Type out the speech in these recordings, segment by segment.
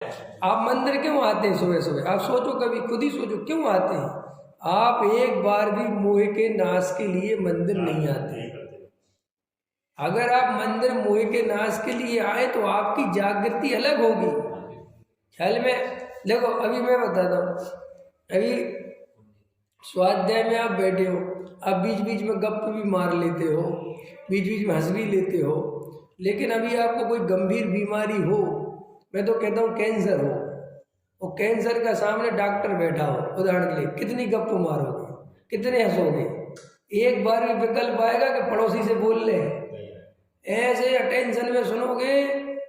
आप मंदिर क्यों आते हैं सुबह सुबह? आप सोचो, कभी खुद ही सोचो क्यों आते हैं। आप एक बार भी मोह के नाश के लिए मंदिर नहीं आते। अगर आप मंदिर मोह के नाश के लिए आए तो आपकी जागृति अलग होगी। ख्याल में देखो, अभी मैं बताता हूँ, अभी स्वाध्याय में आप बैठे हो, आप बीच बीच में गप भी मार लेते हो, बीच बीच में हंस भी लेते हो, लेकिन अभी आपको कोई गंभीर बीमारी हो, मैं तो कहता हूँ कैंसर हो, और कैंसर का सामने डॉक्टर बैठा हो, उदाहरण के लिए, कितनी गप मारोगे, कितने हंसोगे? एक बार भी विकल्प आएगा कि पड़ोसी से बोल ले? ऐसे अटेंशन में सुनोगे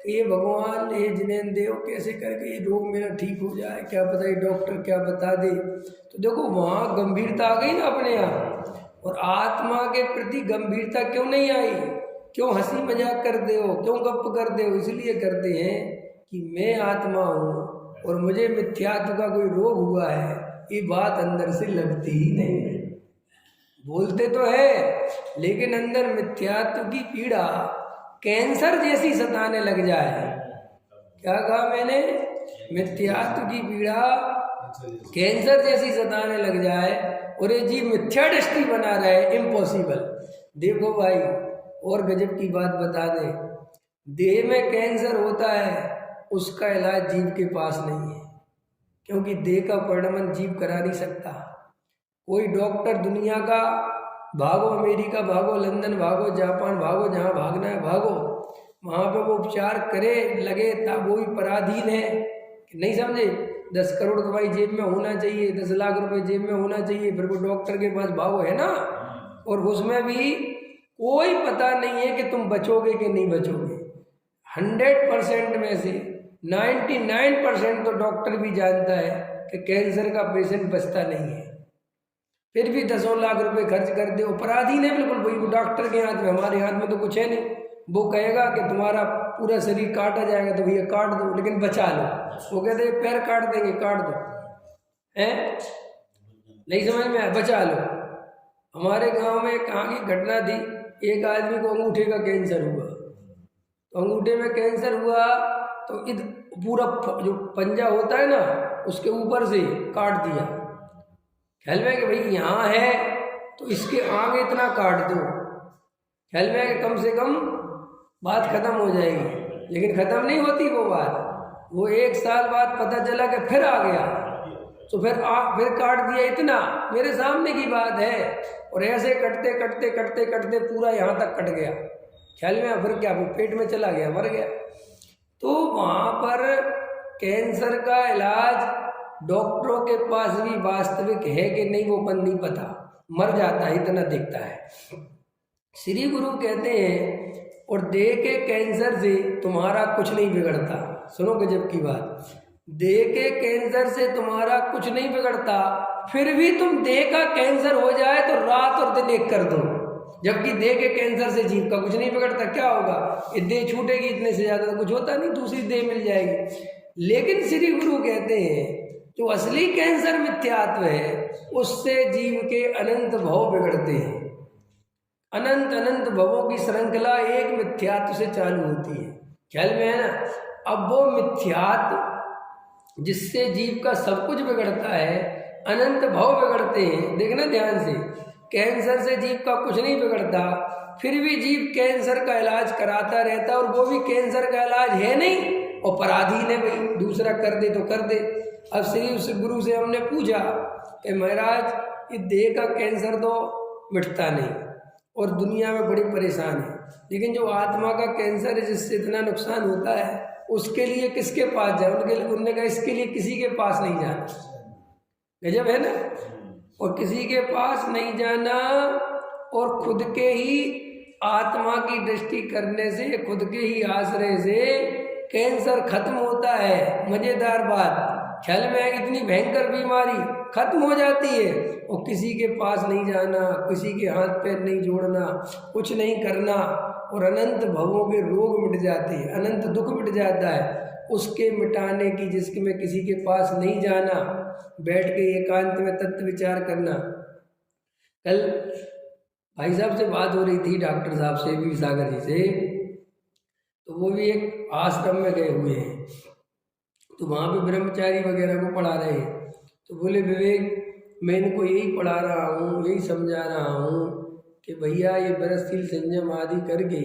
कि ये भगवान, ये जिनेंद्र देव कैसे करके ये रोग मेरा ठीक हो जाए, क्या पता ये डॉक्टर क्या बता दे। तो देखो वहाँ गंभीरता आ गई ना अपने यहाँ। और आत्मा के प्रति गंभीरता क्यों नहीं आई? क्यों हंसी मजाक करते हो, क्यों गप करते हो? इसलिए करते हैं कि मैं आत्मा हूँ और मुझे मिथ्यात्व का कोई रोग हुआ है, ये बात अंदर से लगती ही नहीं है। बोलते तो है लेकिन अंदर मिथ्यात्व की पीड़ा कैंसर जैसी सताने लग जाए। क्या कहा मैंने? मिथ्यात्व की पीड़ा कैंसर जैसी सताने लग जाए और ये जीव मिथ्या दृष्टि बना रहे, इम्पॉसिबल। देखो भाई, और गजब की बात बता दे, देह में कैंसर होता है, उसका इलाज जीव के पास नहीं है, क्योंकि देह का परिणमन जीव करा नहीं सकता। कोई डॉक्टर दुनिया का, भागो अमेरिका, भागो लंदन, भागो जापान, भागो जहाँ भागना है भागो, वहाँ पे वो उपचार करे लगे तब वो भी पराधीन है। नहीं समझे? 10 करोड़ दवाई जेब में होना चाहिए, 10 लाख रुपए जेब में होना चाहिए, फिर वो डॉक्टर के पास भागो, है ना? और उसमें भी कोई पता नहीं है कि तुम बचोगे कि नहीं बचोगे। 100% में से 99% तो डॉक्टर भी जानता है कि कैंसर का पेशेंट बचता नहीं है, फिर भी 10 लाख रुपए खर्च कर दो। पराधीन है बिल्कुल भाई, वो डॉक्टर के हाथ में, हमारे हाथ में तो कुछ है नहीं। वो कहेगा कि तुम्हारा पूरा शरीर काटा जाएगा तो भैया काट दो, लेकिन बचा लो। वो कहते हैं पैर काट देंगे, काट दो, हैं? नहीं समझ में आया? बचा लो। हमारे गांव में कहाँ की घटना थी, एक आदमी को अंगूठे का कैंसर हुआ, तो अंगूठे में कैंसर हुआ तो पूरा जो पंजा होता है ना, उसके ऊपर से काट दिया। ख्याल में कि भाई यहाँ है तो इसके आगे इतना काट दो, ख्याल में कि कम से कम बात खत्म हो जाएगी, लेकिन खत्म नहीं होती वो बात। वो 1 साल बाद पता चला कि फिर आ गया, तो फिर काट दिया इतना, मेरे सामने की बात है। और ऐसे कटते कटते कटते कटते पूरा यहाँ तक कट गया। ख्याल में? फिर क्या, वो पेट में चला गया, मर गया। तो वहाँ पर कैंसर का इलाज डॉक्टरों के पास भी वास्तविक है कि नहीं वो अपन नहीं पता, मर जाता है इतना दिखता है। श्री गुरु कहते हैं, और देह के कैंसर से तुम्हारा कुछ नहीं बिगड़ता। सुनो गजब की बात, देह के कैंसर से तुम्हारा कुछ नहीं बिगड़ता, फिर भी तुम देह का कैंसर हो जाए तो रात और दिन एक कर दो, जबकि देह के कैंसर से जीव का कुछ नहीं बिगड़ता। क्या होगा? ये देह छूटेगी, इतने से ज्यादा तो कुछ होता नहीं, दूसरी देह मिल जाएगी। लेकिन श्री गुरु कहते हैं जो असली कैंसर मिथ्यात्व है, उससे जीव के अनंत भव बिगड़ते हैं। अनंत अनंत भवों की श्रृंखला एक मिथ्यात्व से चालू होती है। ख्याल में है ना? अब वो मिथ्यात्व जिससे जीव का सब कुछ बिगड़ता है, अनंत भव बिगड़ते हैं। देखना ध्यान से, कैंसर से जीव का कुछ नहीं बिगड़ता, फिर भी जीव कैंसर का इलाज कराता रहता, और वो भी कैंसर का इलाज है नहीं, और पराधीन है भाई, दूसरा कर दे तो कर दे। अब श्री उस गुरु से हमने पूछा कि महाराज, ये देह का कैंसर तो मिटता नहीं और दुनिया में बड़ी परेशान है, लेकिन जो आत्मा का कैंसर है जिससे इतना नुकसान होता है, उसके लिए किसके पास जाए? उन्होंने कहा इसके लिए किसी के पास नहीं जाना। गजब है ना? और किसी के पास नहीं जाना, और खुद के ही आत्मा की दृष्टि करने से, खुद के ही आश्रय से कैंसर खत्म होता है। मजेदार बात, ख्याल में है? इतनी भयंकर बीमारी खत्म हो जाती है, और किसी के पास नहीं जाना, किसी के हाथ पैर नहीं जोड़ना, कुछ नहीं करना, और अनंत भवों के रोग मिट जाते हैं, अनंत दुख मिट जाता है। उसके मिटाने की, जिसके में किसी के पास नहीं जाना, बैठ के एकांत में तत्व विचार करना। कल भाई साहब से बात हो रही थी, डॉक्टर साहब से भी, सागर जी से, तो वो भी एक आश्रम में गए हुए हैं। तो वहाँ पे ब्रह्मचारी वगैरह को पढ़ा रहे हैं। तो बोले विवेक मैं इनको यही पढ़ा रहा हूँ, यही समझा रहा हूँ कि भैया ये व्रतशील संयम आदि करके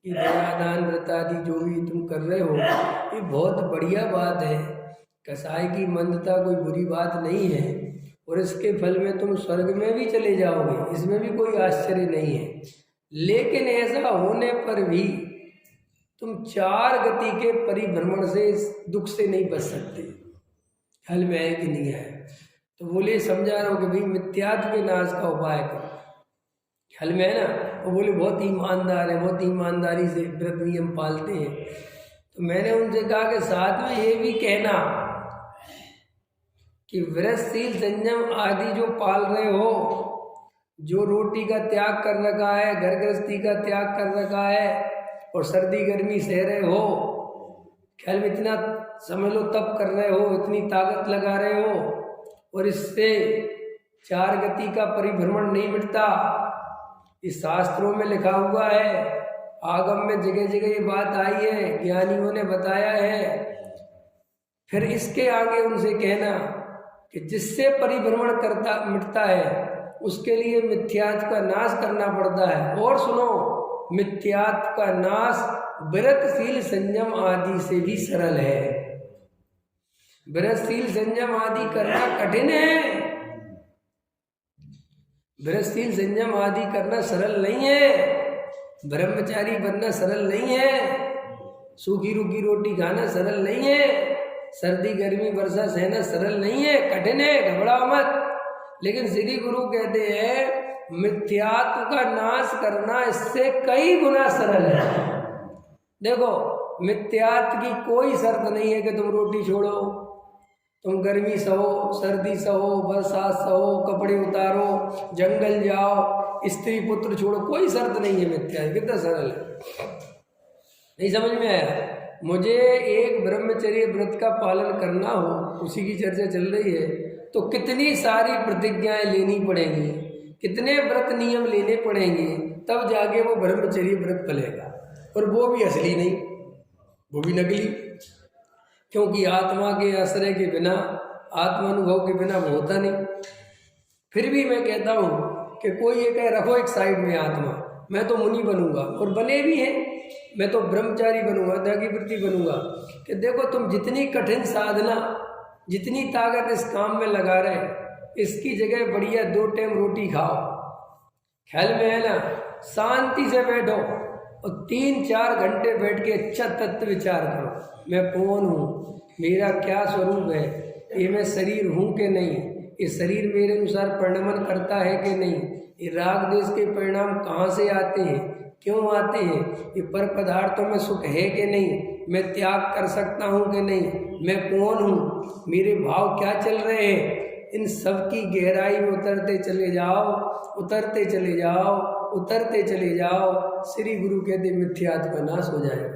ये दयादान व्रत आदि जो भी तुम कर रहे हो ये बहुत बढ़िया बात है। कसाई की मंदता कोई बुरी बात नहीं है और इसके फल में तुम स्वर्ग में भी चले जाओगे, इसमें भी कोई आश्चर्य नहीं है। लेकिन ऐसा होने पर भी तुम 4 गति के परिभ्रमण से दुख से नहीं बच सकते। ख्याल में है कि नहीं है? तो बोले समझा रहा हूँ कि भाई मिथ्यात्व के नाश का उपाय करो। ख्याल में है ना? वो बोले बहुत ईमानदार है, बहुत ईमानदारी से व्रत नियम पालते हैं। तो मैंने उनसे कहा कि साथ में ये भी कहना कि व्रतशील संयम आदि जो पाल रहे हो, जो रोटी का त्याग कर रखा है, घर गृहस्थी का त्याग कर रखा है और सर्दी गर्मी सह रहे हो, ख्याल में इतना समझ लो तप कर रहे हो, इतनी ताकत लगा रहे हो और इससे 4 गति का परिभ्रमण नहीं मिटता। इस शास्त्रों में लिखा हुआ है, आगम में जगह जगह ये बात आई है, ज्ञानियों ने बताया है। फिर इसके आगे उनसे कहना कि जिससे परिभ्रमण करता मिटता है उसके लिए मिथ्यात्व का नाश करना पड़ता है। और सुनो, मिथ्यात्व का नाश व्रतशील संयम आदि से भी सरल है। व्रतशील संयम आदि करना कठिन है, व्रतशील संयम आदि करना सरल नहीं है, ब्रह्मचारी बनना सरल नहीं है, सूखी रूखी रोटी खाना सरल नहीं है, सर्दी गर्मी वर्षा सहना सरल नहीं है, कठिन है, घबराओ मत। लेकिन श्री गुरु कहते हैं मिथ्यात्व का नाश करना इससे कई गुना सरल है। देखो, मिथ्यात्व की कोई शर्त नहीं है कि तुम रोटी छोड़ो, तुम गर्मी सहो, सर्दी सहो, बरसात सहो, कपड़े उतारो, जंगल जाओ, स्त्री पुत्र छोड़ो, कोई शर्त नहीं है। मिथ्या कितना सरल है, नहीं समझ में आया? मुझे एक ब्रह्मचर्य व्रत का पालन करना हो, उसी की चर्चा चल रही है, तो कितनी सारी प्रतिज्ञाएं लेनी पड़ेंगी, कितने व्रत नियम लेने पड़ेंगे, तब जाके वो ब्रह्मचर्य व्रत फलेगा। और वो भी असली नहीं, वो भी नकली, क्योंकि आत्मा के आश्रय के बिना, आत्मानुभव के बिना वो होता नहीं। फिर भी मैं कहता हूँ कि कोई ये कहे रखो एक साइड में आत्मा, मैं तो मुनि बनूंगा, और बने भी हैं, मैं तो ब्रह्मचारी बनूंगा, त्यागीवृत्ति बनूंगा। कि देखो तुम जितनी कठिन साधना, जितनी ताकत इस काम में लगा रहे, इसकी जगह बढ़िया 2 टाइम रोटी खाओ, ख्याल में है ना, शांति से बैठो और 3-4 घंटे बैठ के अच्छा तत्व विचार करो। मैं कौन हूँ, मेरा क्या स्वरूप है, ये मैं शरीर हूँ कि नहीं, ये शरीर मेरे अनुसार परिणमन करता है कि नहीं, ये राग द्वेष के परिणाम कहाँ से आते हैं, क्यों आते हैं, ये पर पदार्थों में सुख है कि नहीं, मैं त्याग कर सकता हूँ कि नहीं, मैं कौन हूँ, मेरे भाव क्या चल रहे हैं, इन सब की गहराई में उतरते चले जाओ, उतरते चले जाओ, उतरते चले जाओ। श्री गुरु कहते मिथ्यात्व का नाश हो जाएगा।